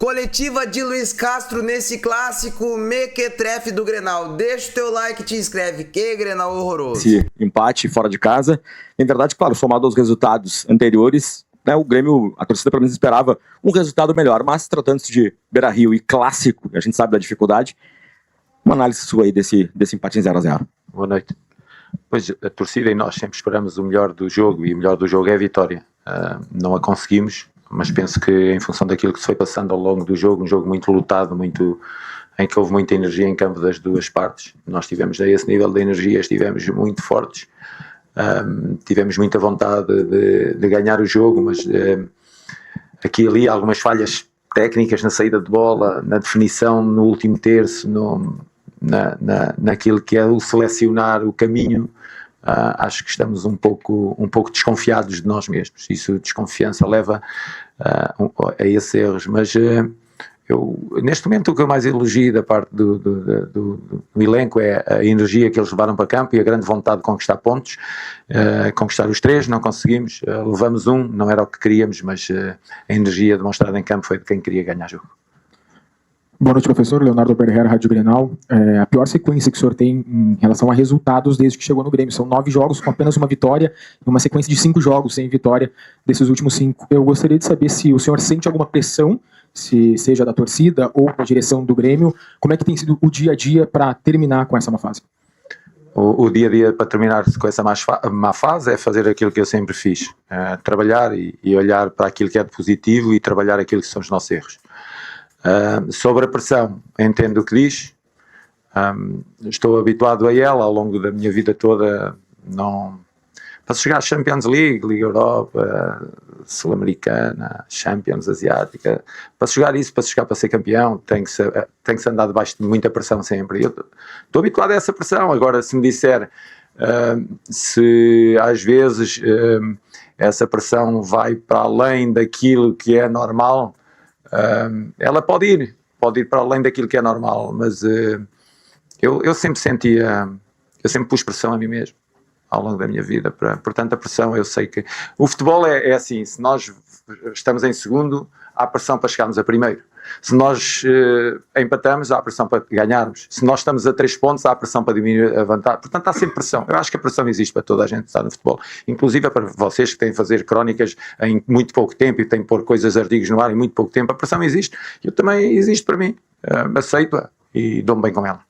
Coletiva de Luiz Castro nesse clássico mequetrefe do Grenal. Deixa o teu like e te inscreve. Que Grenal horroroso. Esse empate fora de casa. Em verdade, claro, somado aos resultados anteriores, né, o Grêmio, a torcida pelo menos esperava um resultado melhor. Mas tratando-se de Beira-Rio e clássico, a gente sabe da dificuldade. Uma análise sua aí desse empate em 0-0. Boa noite. Pois a torcida e nós sempre esperamos o melhor do jogo, e o melhor do jogo é a vitória. Não a conseguimos, mas penso que em função daquilo que se foi passando ao longo do jogo, um jogo muito lutado, em que houve muita energia em campo das duas partes, nós tivemos a esse nível de energia, estivemos muito fortes, tivemos muita vontade de ganhar o jogo, mas aqui e ali algumas falhas técnicas na saída de bola, na definição no último terço, naquilo que é o selecionar o caminho. Acho que estamos um pouco desconfiados de nós mesmos. Isso, desconfiança, leva a esses erros. Mas neste momento, o que eu mais elogio da parte do elenco é a energia que eles levaram para campo e a grande vontade de conquistar pontos, conquistar os 3. Não conseguimos, levamos 1, não era o que queríamos, mas a energia demonstrada em campo foi de quem queria ganhar jogo. Boa noite, professor. Leonardo Berger, Rádio Grenal. A pior sequência que o senhor tem em relação a resultados desde que chegou no Grêmio. São 9 jogos com apenas uma vitória e uma sequência de 5 jogos sem vitória desses últimos 5. Eu gostaria de saber se o senhor sente alguma pressão, se seja da torcida ou da direção do Grêmio. Como é que tem sido o dia a dia para terminar com essa má fase? O dia a dia para terminar com essa má fase é fazer aquilo que eu sempre fiz. Trabalhar e olhar para aquilo que é de positivo e trabalhar aquilo que são os nossos erros. Sobre a pressão, entendo o que diz, estou habituado a ela ao longo da minha vida toda. Para chegar à Champions League, Liga Europa, Sul-Americana, Champions Asiática, para chegar para ser campeão, tem que se andar debaixo de muita pressão sempre. Eu estou habituado a essa pressão. Agora, se me disser se às vezes essa pressão vai para além daquilo que é normal, ela pode ir para além daquilo que é normal, mas eu sempre sempre pus pressão a mim mesmo ao longo da minha vida. Portanto, a pressão, eu sei que o futebol é assim: se nós estamos em segundo, há pressão para chegarmos a primeiro. Se nós empatamos, há pressão para ganharmos. Se nós estamos a 3 pontos, há pressão para diminuir a vantagem. Portanto, há sempre pressão. Eu acho que a pressão existe para toda a gente que está no futebol, inclusive para vocês que têm de fazer crónicas em muito pouco tempo e têm de pôr artigos no ar em muito pouco tempo. A pressão existe. Eu também existe para mim. Aceito-a e dou-me bem com ela.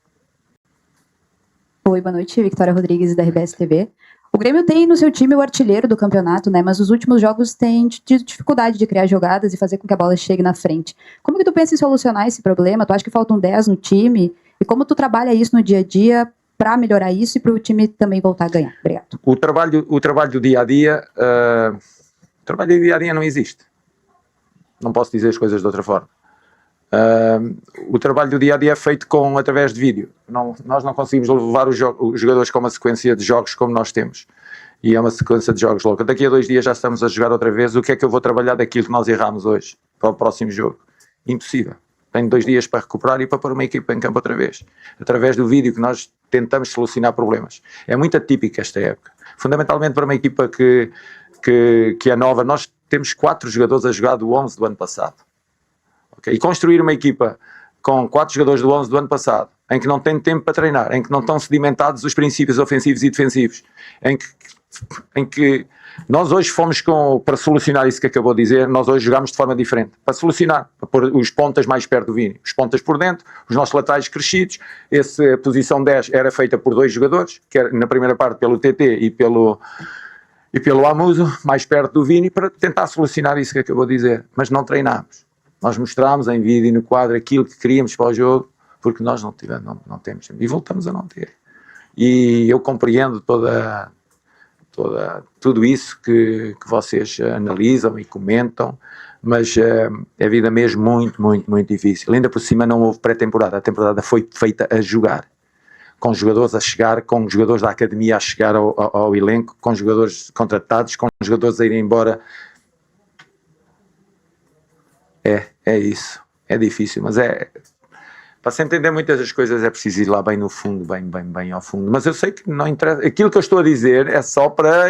Oi, boa noite. Victoria Rodrigues, da RBS TV. O Grêmio tem no seu time o artilheiro do campeonato, né? Mas os últimos jogos têm tido dificuldade de criar jogadas e fazer com que a bola chegue na frente. Como que tu pensa em solucionar esse problema? Tu acha que faltam 10 no time? E como tu trabalha isso no dia a dia para melhorar isso e para o time também voltar a ganhar? Obrigado. O trabalho do dia a dia, não existe. Não posso dizer as coisas de outra forma. O trabalho do dia a dia é feito através de vídeo. Nós não conseguimos levar os jogadores com uma sequência de jogos como nós temos, e é uma sequência de jogos louca. Daqui a 2 dias já estamos a jogar outra vez. O que é que eu vou trabalhar daquilo que nós erramos hoje para o próximo jogo? Impossível. Tenho 2 dias para recuperar e para pôr uma equipa em campo outra vez, através do vídeo, que nós tentamos solucionar problemas. É muito atípica esta época, fundamentalmente para uma equipa que é nova. Nós temos 4 jogadores a jogar do 11 do ano passado. E construir uma equipa com 4 jogadores do 11 do ano passado, em que não tem tempo para treinar, em que não estão sedimentados os princípios ofensivos e defensivos, em que nós hoje fomos para solucionar isso que acabou de dizer, nós hoje jogámos de forma diferente, para solucionar, para pôr os pontas mais perto do Vini, os pontas por dentro, os nossos laterais crescidos. Essa posição 10 era feita por 2 jogadores, que era na primeira parte pelo TT e pelo Amuso, mais perto do Vini, para tentar solucionar isso que acabou de dizer, mas não treinámos. Nós mostramos em vídeo e no quadro aquilo que queríamos para o jogo, porque nós não temos, e voltamos a não ter. E eu compreendo tudo isso que vocês analisam e comentam, mas é vida mesmo muito, muito, muito difícil. Ainda por cima não houve pré-temporada, a temporada foi feita a jogar, com jogadores a chegar, com jogadores da academia a chegar ao elenco, com jogadores contratados, com jogadores a irem embora. É isso, é difícil, mas para se entender muitas das coisas é preciso ir lá bem no fundo, bem ao fundo. Mas eu sei que não interessa, aquilo que eu estou a dizer é só para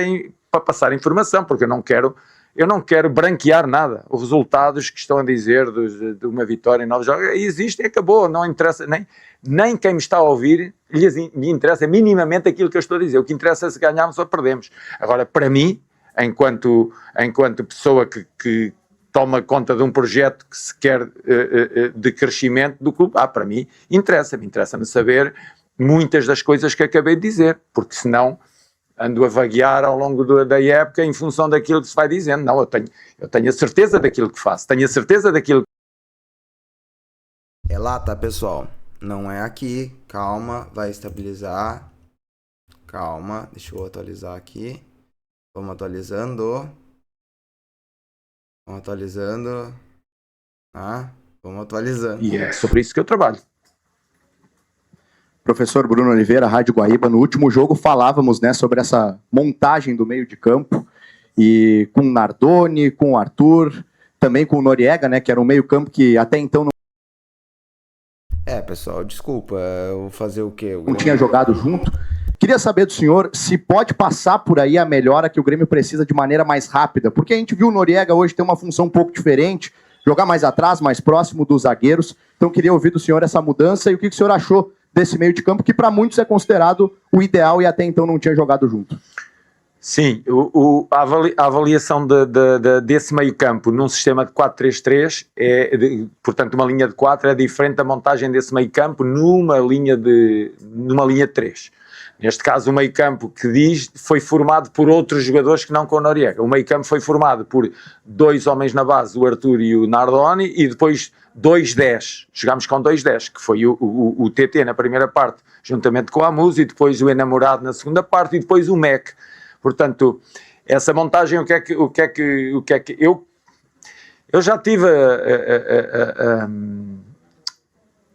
passar informação, porque eu não quero eu não quero branquear nada. Os resultados que estão a dizer de uma vitória em 9 jogos existem, acabou, não interessa, nem quem me está a ouvir lhe interessa minimamente aquilo que eu estou a dizer. O que interessa é se ganharmos ou perdemos. Agora, para mim, enquanto pessoa que toma conta de um projeto que se quer de crescimento do clube, para mim, interessa-me saber muitas das coisas que acabei de dizer, porque senão ando a vaguear ao longo da época em função daquilo que se vai dizendo. Não, eu tenho a certeza daquilo que faço, tenho a certeza daquilo. É lá, tá, pessoal? Não é aqui. Calma, vai estabilizar. Calma, deixa eu atualizar aqui. Vamos atualizando. Vamos atualizando. Vamos atualizando. E é sobre isso que eu trabalho. Professor Bruno Oliveira, Rádio Guaíba. No último jogo falávamos, né, sobre essa montagem do meio de campo, e com o Nardoni, com o Arthur, também com o Noriega, né, que era um meio campo que até então Pessoal, desculpa, eu vou fazer o quê? não tinha jogado junto. Queria saber do senhor se pode passar por aí a melhora que o Grêmio precisa de maneira mais rápida, porque a gente viu o Noriega hoje ter uma função um pouco diferente, jogar mais atrás, mais próximo dos zagueiros. Então queria ouvir do senhor essa mudança e o que o senhor achou desse meio de campo, que para muitos é considerado o ideal e até então não tinha jogado junto. Sim, a avaliação desse meio campo num sistema de 4-3-3, portanto uma linha de 4, é diferente da montagem desse meio campo numa linha de 3. Neste caso o meio campo que foi formado por outros jogadores que não com o Noriega. O meio campo foi formado por 2 homens na base, o Arthur e o Nardoni, e depois 2-10, chegámos com 2-10, que foi o TT na primeira parte, juntamente com o Amuso, e depois o Enamorado na segunda parte, e depois o Mec. Portanto, essa montagem, o que é que eu já tive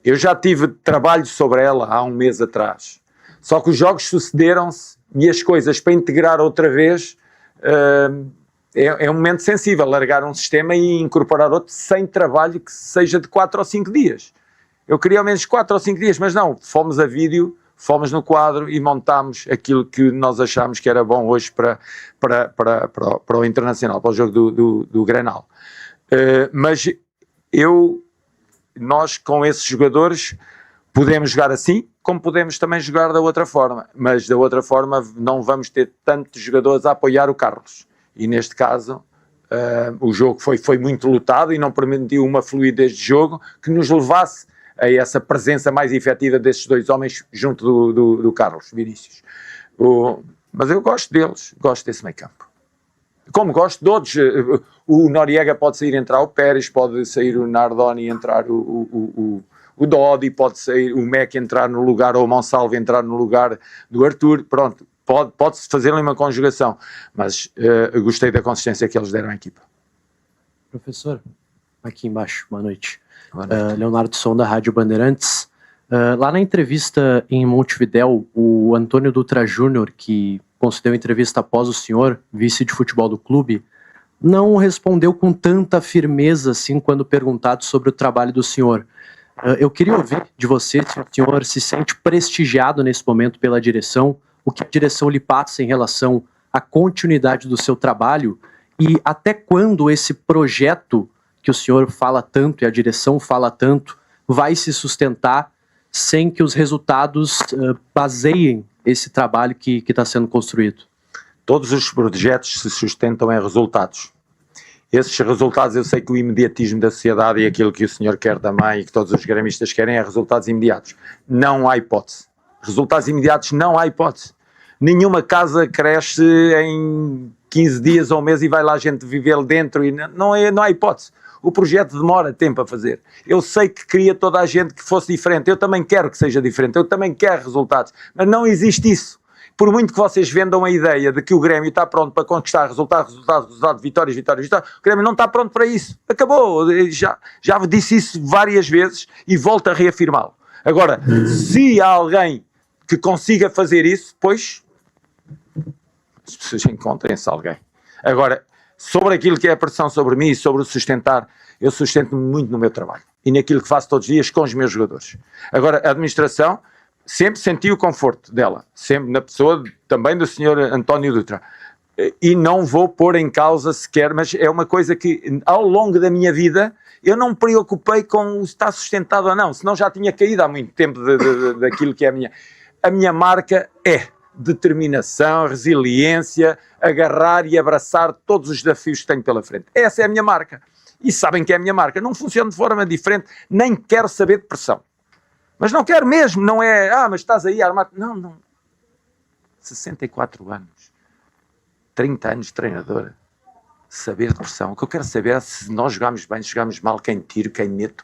eu já tive trabalho sobre ela há um mês atrás, só que os jogos sucederam-se e as coisas para integrar outra vez é um momento sensível, largar um sistema e incorporar outro sem trabalho que seja de 4 ou 5 dias. Eu queria ao menos 4 ou 5 dias, mas não, fomos a vídeo, fomos no quadro e montámos aquilo que nós achámos que era bom hoje para o Internacional, para o jogo do Grenal. Mas nós com esses jogadores podemos jogar assim, como podemos também jogar da outra forma, mas da outra forma não vamos ter tantos jogadores a apoiar o Carlos. E neste caso o jogo foi muito lutado e não permitiu uma fluidez de jogo que nos levasse a essa presença mais efetiva desses 2 homens junto do Carlos Vinícius. Mas eu gosto deles, gosto desse meio campo. Como gosto de outros, o Noriega pode sair e entrar o Pérez, pode sair o Nardoni e entrar o Dodi, pode sair o Mec entrar no lugar, ou o Monsalvo entrar no lugar do Arthur, pronto, pode-se fazer ali uma conjugação, mas gostei da consistência que eles deram à equipa. Professor, aqui embaixo, boa noite. Leonardo Som, da Rádio Bandeirantes. Lá na entrevista em Montevidéu, o Antônio Dutra Júnior, que concedeu entrevista após o senhor, vice de futebol do clube, não respondeu com tanta firmeza assim quando perguntado sobre o trabalho do senhor. Eu queria ouvir de você se o senhor se sente prestigiado nesse momento pela direção, o que a direção lhe passa em relação à continuidade do seu trabalho e até quando esse projeto que o senhor fala tanto e a direção fala tanto vai se sustentar sem que os resultados baseiem esse trabalho que está sendo construído? Todos os projetos se sustentam em resultados. Esses resultados, eu sei que o imediatismo da sociedade e aquilo que o senhor quer também e que todos os gremistas querem é resultados imediatos. Não há hipótese. Resultados imediatos não há hipótese. Nenhuma casa cresce em 15 dias ou um mês e vai lá a gente viver dentro e não há hipótese. O projeto demora tempo a fazer. Eu sei que queria toda a gente que fosse diferente. Eu também quero que seja diferente. Eu também quero resultados. Mas não existe isso. Por muito que vocês vendam a ideia de que o Grêmio está pronto para conquistar resultado, vitórias, o Grêmio não está pronto para isso. Acabou. Já disse isso várias vezes e volto a reafirmá-lo. Agora, se há alguém que consiga fazer isso, pois encontrem-se alguém. Agora, sobre aquilo que é a pressão sobre mim e sobre o sustentar, eu sustento-me muito no meu trabalho e naquilo que faço todos os dias com os meus jogadores. Agora, a administração sempre senti o conforto dela, sempre na pessoa também do Sr. António Dutra. e não vou pôr em causa sequer, mas é uma coisa que ao longo da minha vida eu não me preocupei com estar sustentado ou não, senão já tinha caído há muito tempo daquilo que é a minha marca é determinação, resiliência, agarrar e abraçar todos os desafios que tenho pela frente. Essa é a minha marca. E sabem que é a minha marca. Não funciona de forma diferente, nem quero saber de pressão. Mas não quero mesmo, não é, mas estás aí armado. Não. 64 anos, 30 anos de treinador, saber de pressão. O que eu quero saber é se nós jogamos bem, se jogamos mal, quem tiro, quem meto,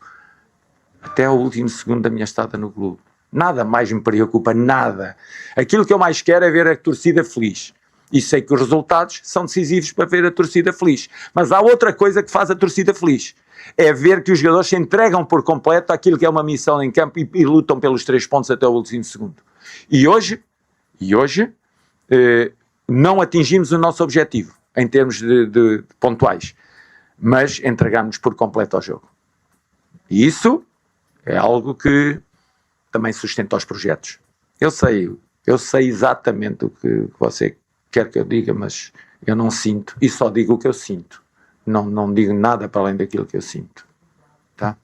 até o último segundo da minha estada no clube. Nada mais me preocupa, nada. Aquilo que eu mais quero é ver a torcida feliz. E sei que os resultados são decisivos para ver a torcida feliz. Mas há outra coisa que faz a torcida feliz. É ver que os jogadores se entregam por completo àquilo que é uma missão em campo e lutam pelos 3 pontos até o último segundo. E hoje não atingimos o nosso objetivo em termos de pontuais. Mas entregamos por completo ao jogo. E isso é algo que também sustenta os projetos. Eu sei exatamente o que você quer que eu diga, mas eu não sinto, e só digo o que eu sinto. Não digo nada para além daquilo que eu sinto. Tá?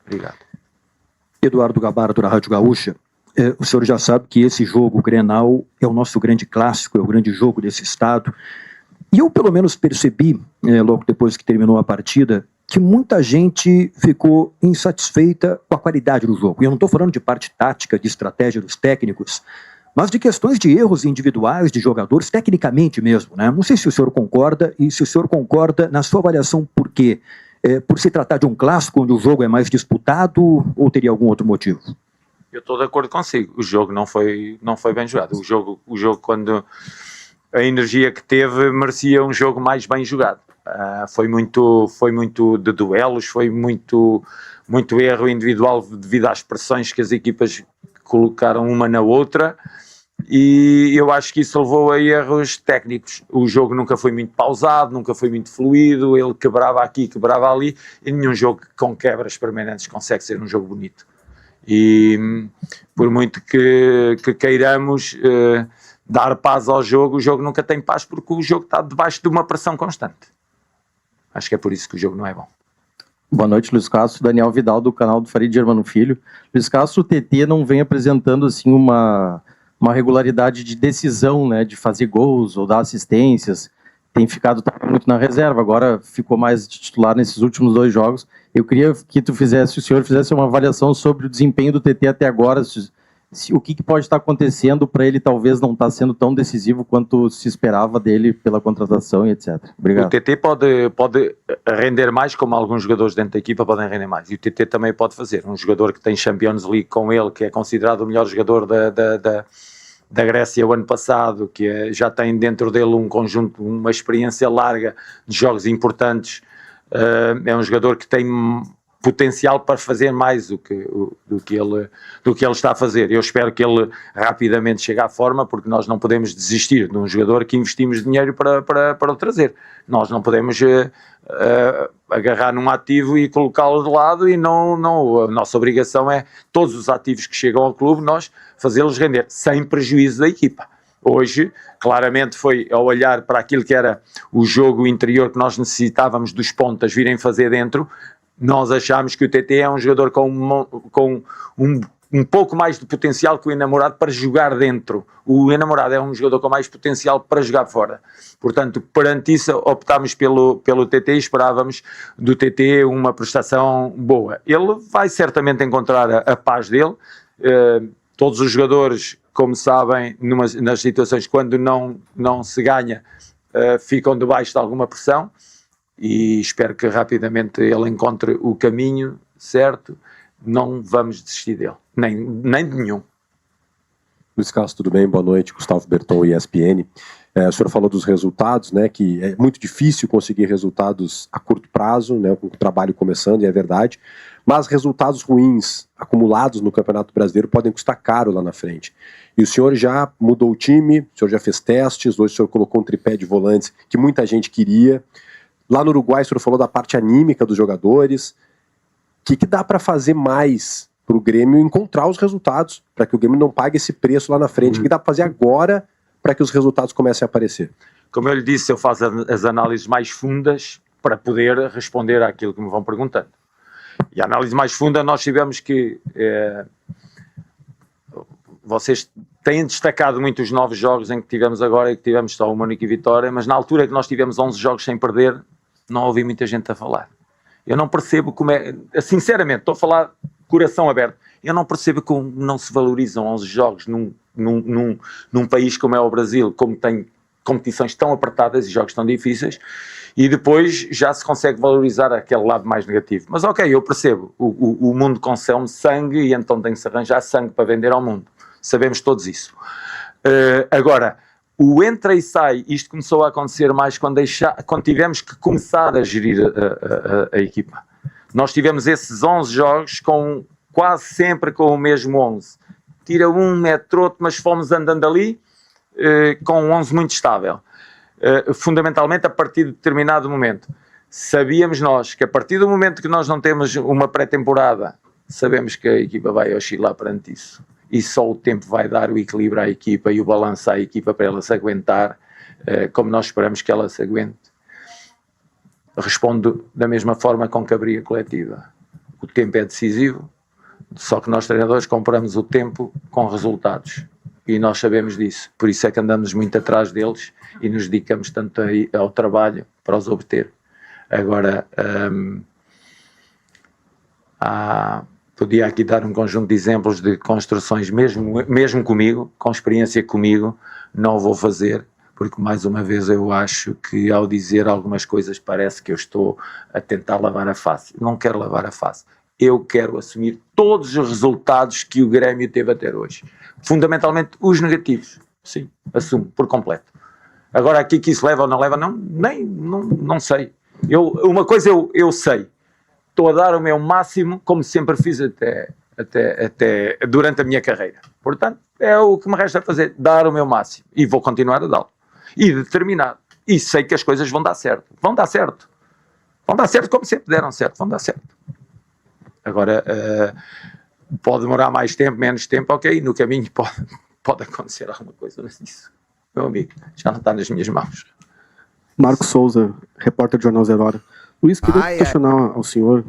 Obrigado. Eduardo Gabardo, da Rádio Gaúcha. O senhor já sabe que esse jogo, o Grenal, é o nosso grande clássico, é o grande jogo desse estado. E eu, pelo menos, percebi, logo depois que terminou a partida, que muita gente ficou insatisfeita com a qualidade do jogo. E eu não estou falando de parte tática, de estratégia dos técnicos, mas de questões de erros individuais de jogadores, tecnicamente mesmo, né? Não sei se o senhor concorda, e se o senhor concorda, na sua avaliação, por quê? Por se tratar de um clássico onde o jogo é mais disputado, ou teria algum outro motivo? Eu estou de acordo consigo. O jogo não foi bem jogado. O jogo, quando a energia que teve, merecia um jogo mais bem jogado. Foi muito de duelos, foi muito erro individual devido às pressões que as equipas colocaram uma na outra, e eu acho que isso levou a erros técnicos. O jogo nunca foi muito pausado, nunca foi muito fluido, ele quebrava aqui, quebrava ali, e nenhum jogo com quebras permanentes consegue ser um jogo bonito. E por muito que queiramos dar paz ao jogo, o jogo nunca tem paz, porque o jogo está debaixo de uma pressão constante. Acho que é por isso que o jogo não é bom. Boa noite, Luiz Castro. Daniel Vidal, do canal do Farid Germano Filho. Luiz Castro, o TT não vem apresentando assim uma regularidade de decisão, né, de fazer gols ou dar assistências. Tem ficado muito na reserva, agora ficou mais titular nesses últimos 2 jogos. Eu queria que o senhor fizesse uma avaliação sobre o desempenho do TT até agora, o que pode estar acontecendo para ele talvez não estar sendo tão decisivo quanto se esperava dele pela contratação e etc. Obrigado. O TT pode render mais, como alguns jogadores dentro da equipa podem render mais, e o TT também pode fazer. Um jogador que tem Champions League com ele, que é considerado o melhor jogador da Grécia o ano passado, que já tem dentro dele um conjunto, uma experiência larga de jogos importantes, é um jogador que tem potencial para fazer mais do que ele está a fazer. Eu espero que ele rapidamente chegue à forma, porque nós não podemos desistir de um jogador que investimos dinheiro para o trazer. Nós não podemos agarrar num ativo e colocá-lo de lado, e não, a nossa obrigação é todos os ativos que chegam ao clube, nós fazê-los render, sem prejuízo da equipa. Hoje, claramente, foi ao olhar para aquilo que era o jogo interior que nós necessitávamos dos pontas virem fazer dentro. Nós achámos que o TT é um jogador com um pouco mais de potencial que o Enamorado para jogar dentro. O Enamorado é um jogador com mais potencial para jogar fora. Portanto, perante isso, optámos pelo TT e esperávamos do TT uma prestação boa. Ele vai certamente encontrar a paz dele. Todos os jogadores, como sabem, nas situações quando não se ganha, ficam debaixo de alguma pressão. E espero que rapidamente ele encontre o caminho certo. Não vamos desistir dele, nem de nenhum. Luiz Castro, tudo bem? Boa noite. Gustavo Berton, ESPN. O senhor falou dos resultados, né, que é muito difícil conseguir resultados a curto prazo, né, com o trabalho começando, e é verdade, mas resultados ruins acumulados no Campeonato Brasileiro podem custar caro lá na frente. E o senhor já mudou o time, o senhor já fez testes, hoje o senhor colocou um tripé de volantes que muita gente queria. Lá no Uruguai, o senhor falou da parte anímica dos jogadores. O que dá para fazer mais para o Grêmio encontrar os resultados, para que o Grêmio não pague esse preço lá na frente? O que dá para fazer agora para que os resultados comecem a aparecer? como eu lhe disse, eu faço as análises mais fundas para poder responder àquilo que me vão perguntando. E a análise mais funda nós tivemos que... vocês têm destacado muito os 9 jogos em que tivemos agora e que tivemos só uma única vitória, mas na altura que nós tivemos 11 jogos sem perder, não ouvi muita gente a falar. Eu não percebo como é... Sinceramente, estou a falar coração aberto. Eu não percebo como não se valorizam 11 jogos num país como é o Brasil, como tem competições tão apertadas e jogos tão difíceis, e depois já se consegue valorizar aquele lado mais negativo. Mas ok, eu percebo, o mundo consome sangue e então tem que se arranjar sangue para vender ao mundo. Sabemos todos isso. Agora, o entra e sai, isto começou a acontecer mais quando tivemos que começar a gerir a equipa. Nós tivemos esses 11 jogos quase sempre com o mesmo 11. Tira um, mete outro, mas fomos andando ali com um 11 muito estável. Fundamentalmente a partir de determinado momento. Sabíamos nós que a partir do momento que nós não temos uma pré-temporada, sabemos que a equipa vai oscilar perante isso. E só o tempo vai dar o equilíbrio à equipa e o balanço à equipa para ela se aguentar como nós esperamos que ela se aguente. Respondo da mesma forma com que abri a coletiva. O tempo é decisivo, só que nós treinadores compramos o tempo com resultados. E nós sabemos disso. Por isso é que andamos muito atrás deles e nos dedicamos tanto ao trabalho para os obter. Agora, podia aqui dar um conjunto de exemplos de construções, mesmo comigo, com experiência comigo, não vou fazer, porque mais uma vez eu acho que ao dizer algumas coisas parece que eu estou a tentar lavar a face. Não quero lavar a face. Eu quero assumir todos os resultados que o Grêmio teve até hoje. Fundamentalmente os negativos. Sim, assumo por completo. Agora aqui que isso leva ou não leva, não sei. Uma coisa eu sei. Estou a dar o meu máximo, como sempre fiz até durante a minha carreira. Portanto, é o que me resta fazer, dar o meu máximo. E vou continuar a dá-lo. E determinado. E sei que as coisas vão dar certo. Vão dar certo. Vão dar certo como sempre deram certo. Vão dar certo. Agora, pode demorar mais tempo, menos tempo, ok. No caminho pode acontecer alguma coisa, mas isso, meu amigo, já não está nas minhas mãos. Marcos Souza, repórter do Jornal 0 Hora. Luiz, queria questionar ao senhor,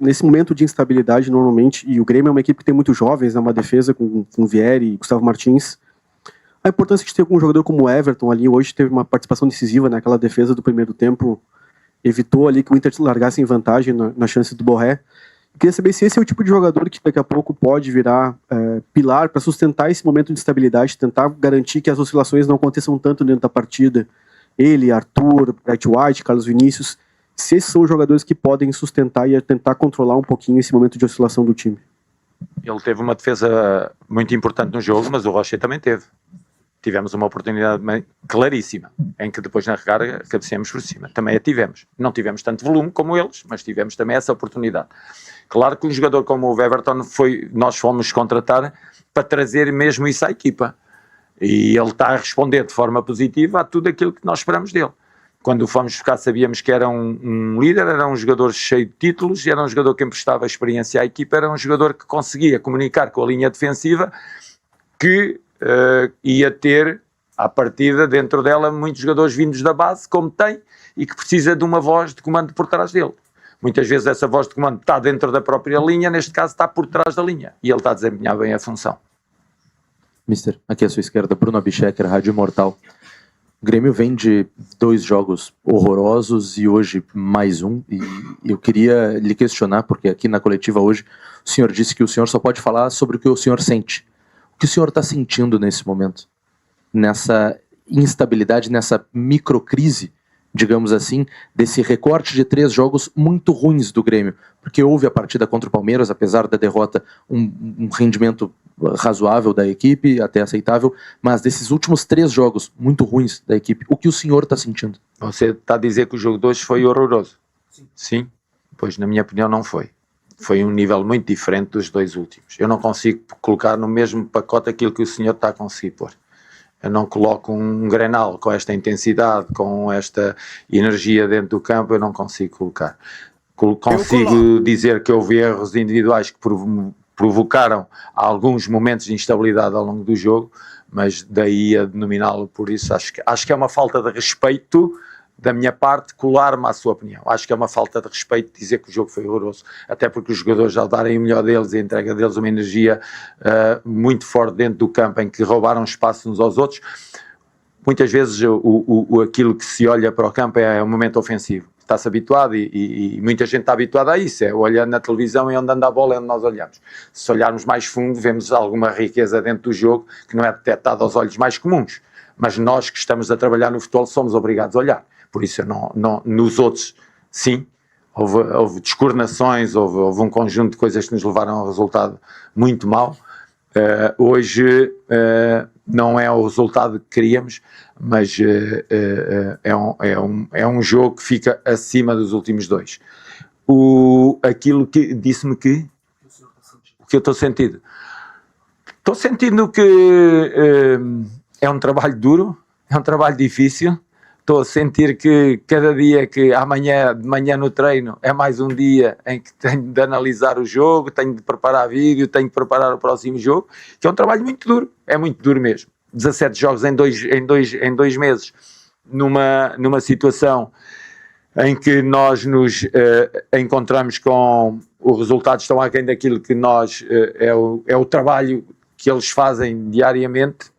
nesse momento de instabilidade, normalmente, e o Grêmio é uma equipe que tem muitos jovens, né, uma defesa com Vieri e Gustavo Martins, a importância de ter um jogador como o Everton ali, hoje teve uma participação decisiva naquela defesa do primeiro tempo, evitou ali que o Inter largasse em vantagem na chance do Borré. Queria saber se esse é o tipo de jogador que daqui a pouco pode virar pilar para sustentar esse momento de instabilidade, tentar garantir que as oscilações não aconteçam tanto dentro da partida. Ele, Arthur, Brett White, Carlos Vinícius, se esses são os jogadores que podem sustentar e tentar controlar um pouquinho esse momento de oscilação do time. Ele teve uma defesa muito importante no jogo, mas o Rocher também teve. Tivemos uma oportunidade claríssima, em que depois na recarga cabeceamos por cima. Também a tivemos. Não tivemos tanto volume como eles, mas tivemos também essa oportunidade. Claro que um jogador como o Everton nós fomos contratar para trazer mesmo isso à equipa. E ele está a responder de forma positiva a tudo aquilo que nós esperamos dele. Quando o fomos buscar sabíamos que era um líder, era um jogador cheio de títulos, era um jogador que emprestava experiência à equipa, era um jogador que conseguia comunicar com a linha defensiva, que ia ter, à partida, dentro dela, muitos jogadores vindos da base, como tem, e que precisa de uma voz de comando por trás dele. Muitas vezes essa voz de comando está dentro da própria linha, neste caso está por trás da linha, e ele está a desempenhar bem a função. Mister, aqui à sua esquerda, Bruno Abchecker, Rádio Imortal. O Grêmio vem de 2 jogos horrorosos e hoje mais um, e eu queria lhe questionar, porque aqui na coletiva hoje o senhor disse que o senhor só pode falar sobre o que o senhor sente. O que o senhor está sentindo nesse momento? Nessa instabilidade, nessa microcrise, digamos assim, desse recorte de 3 jogos muito ruins do Grêmio, porque houve a partida contra o Palmeiras, apesar da derrota, um rendimento razoável da equipe, até aceitável, mas desses últimos 3 jogos muito ruins da equipe, o que o senhor está sentindo? Você está a dizer que o jogo de hoje foi horroroso? Sim? Pois, na minha opinião, não foi. Foi um nível muito diferente dos 2 últimos. Eu não consigo colocar no mesmo pacote aquilo que o senhor está a conseguir pôr. Eu não coloco um Grenal com esta intensidade, com esta energia dentro do campo, eu não consigo colocar. Consigo dizer que houve erros individuais que provocaram alguns momentos de instabilidade ao longo do jogo, mas daí a denominá-lo por isso, acho que é uma falta de respeito da minha parte colar-me à sua opinião. Acho que é uma falta de respeito dizer que o jogo foi horroroso, até porque os jogadores, ao darem o melhor deles e a entrega deles uma energia muito forte dentro do campo, em que roubaram espaço uns aos outros, muitas vezes aquilo que se olha para o campo é um momento ofensivo. Está-se habituado e muita gente está habituada a isso, é olhar na televisão e onde anda a bola é onde nós olhamos. Se olharmos mais fundo, vemos alguma riqueza dentro do jogo que não é detectada aos olhos mais comuns, mas nós que estamos a trabalhar no futebol somos obrigados a olhar. Por isso, nos outros, sim, houve descoordenações, houve um conjunto de coisas que nos levaram a um resultado muito mau. Hoje não é o resultado que queríamos, mas é um jogo que fica acima dos últimos dois. Aquilo que disse-me que eu estou sentindo. Estou sentindo que é um trabalho duro, é um trabalho difícil. Estou a sentir que cada dia que de manhã no treino é mais um dia em que tenho de analisar o jogo, tenho de preparar vídeo, tenho de preparar o próximo jogo, que é um trabalho muito duro, é muito duro mesmo. 17 jogos em dois meses, numa situação em que nós nos encontramos com os resultados estão aquém daquilo que nós, é o trabalho que eles fazem diariamente,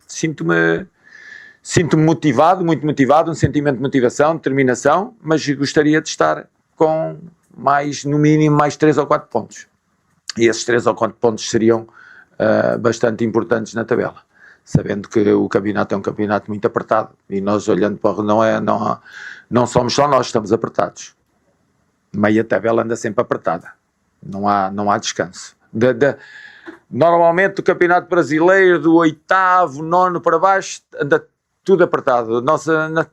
sinto-me motivado, muito motivado, um sentimento de motivação, determinação, mas gostaria de estar com no mínimo, mais 3 ou 4 pontos. E esses 3 ou 4 pontos seriam bastante importantes na tabela, sabendo que o campeonato é um campeonato muito apertado e nós olhando para não somos só nós, estamos apertados. Meia tabela anda sempre apertada, não há descanso. Normalmente o campeonato brasileiro do 8º, 9º para baixo anda tudo apertado,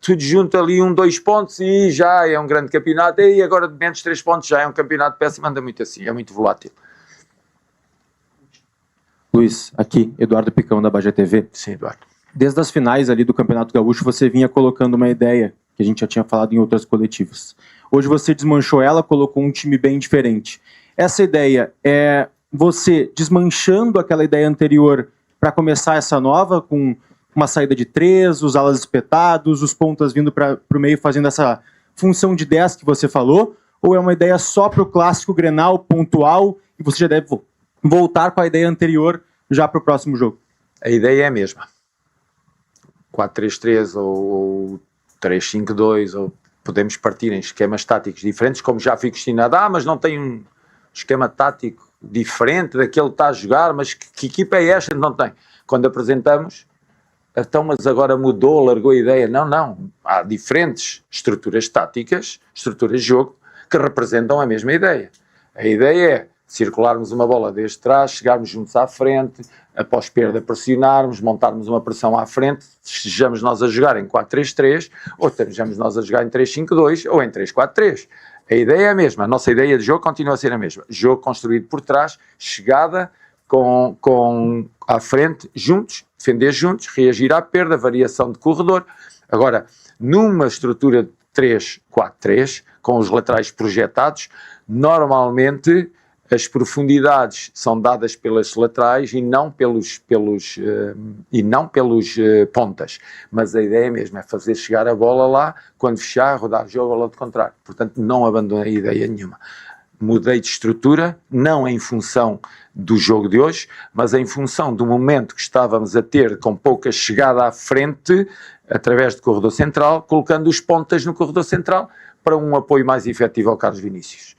tudo junto ali 2 pontos e já é um grande campeonato, e agora de menos 3 pontos já é um campeonato péssimo, anda muito assim, é muito volátil. Luiz, aqui, Eduardo Picão da Bajé TV. Sim, Eduardo. Desde as finais ali do Campeonato Gaúcho, você vinha colocando uma ideia que a gente já tinha falado em outras coletivas. Hoje você desmanchou ela, colocou um time bem diferente. Essa ideia é você desmanchando aquela ideia anterior para começar essa nova, com uma saída de 3, os alas espetados, os pontas vindo para o meio fazendo essa função de 10 que você falou, ou é uma ideia só para o clássico Grenal, pontual, e você já deve voltar com a ideia anterior já para o próximo jogo? A ideia é a mesma. 4-3-3 ou 3-5-2, ou podemos partir em esquemas táticos diferentes, como já fui questionado, mas não tem um esquema tático diferente daquele que está a jogar, mas que equipa é esta? Não tem. Quando apresentamos, então, mas agora mudou, largou a ideia. Não. Há diferentes estruturas táticas, estruturas de jogo, que representam a mesma ideia. A ideia é circularmos uma bola desde trás, chegarmos juntos à frente, após perda pressionarmos, montarmos uma pressão à frente, estejamos nós a jogar em 4-3-3, ou estejamos nós a jogar em 3-5-2, ou em 3-4-3. A ideia é a mesma, a nossa ideia de jogo continua a ser a mesma. Jogo construído por trás, chegada com à frente, juntos, defender juntos, reagir à perda, variação de corredor. Agora, numa estrutura de 3-4-3, com os laterais projetados, normalmente as profundidades são dadas pelas laterais e não pelos pontas. Mas a ideia mesmo é fazer chegar a bola lá, quando fechar, rodar o jogo ao lado contrário. Portanto, não abandonei ideia nenhuma. Mudei de estrutura, não em função do jogo de hoje, mas em função do momento que estávamos a ter com pouca chegada à frente, através do corredor central, colocando os pontas no corredor central para um apoio mais efetivo ao Carlos Vinícius.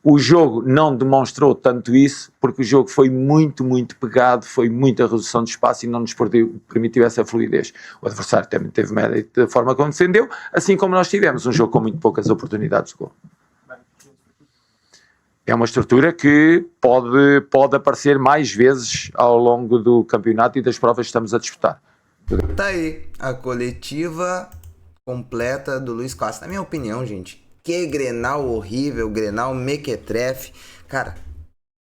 O jogo não demonstrou tanto isso, porque o jogo foi muito, muito pegado, foi muita redução de espaço e não nos permitiu essa fluidez. O adversário também teve mérito da forma como defendeu, assim como nós tivemos um jogo com muito poucas oportunidades de gol. É uma estrutura que pode aparecer mais vezes ao longo do campeonato e das provas que estamos a disputar. Tá aí a coletiva completa do Luiz Costa. Na minha opinião, gente, que Grenal horrível, Grenal mequetrefe. Cara,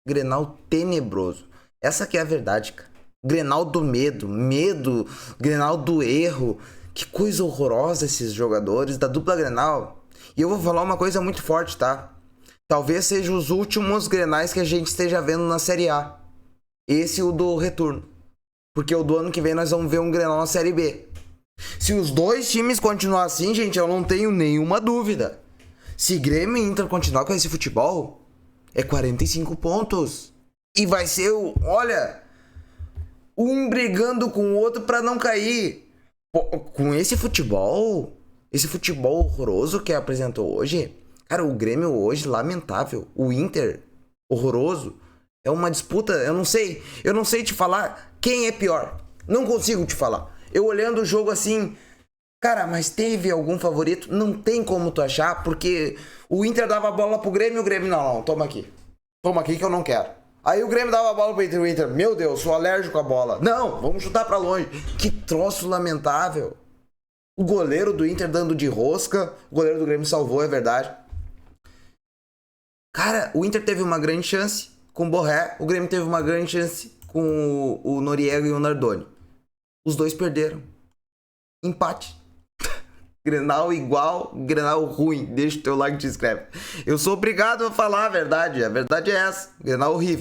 Grenal tenebroso. Essa que é a verdade, cara. Grenal do medo, Grenal do erro. Que coisa horrorosa esses jogadores da dupla Grenal. E eu vou falar uma coisa muito forte, tá? Talvez sejam os últimos Grenais que a gente esteja vendo na Série A. Esse o do retorno. Porque o do ano que vem nós vamos ver um Grenal na Série B. Se os dois times continuar assim, gente, eu não tenho nenhuma dúvida. Se Grêmio e Inter continuar com esse futebol, é 45 pontos. E vai ser, olha, um brigando com o outro pra não cair. Com esse futebol horroroso que apresentou hoje, cara, o Grêmio hoje, lamentável. O Inter, horroroso. É uma disputa, eu não sei te falar quem é pior. Não consigo te falar. Eu olhando o jogo assim, cara, mas teve algum favorito? Não tem como tu achar, porque o Inter dava a bola pro Grêmio e o Grêmio, não, toma aqui. Toma aqui que eu não quero. Aí o Grêmio dava a bola pro Inter, meu Deus, sou alérgico à bola. Não, vamos chutar pra longe. Que troço lamentável. O goleiro do Inter dando de rosca, o goleiro do Grêmio salvou, é verdade. Cara, o Inter teve uma grande chance com o Borré, o Grêmio teve uma grande chance com o Noriega e o Nardoni. Os dois perderam. Empate. Grenal igual, Grenal ruim. Deixa o teu like e te inscreve. Eu sou obrigado a falar a verdade é essa. Grenal horrível.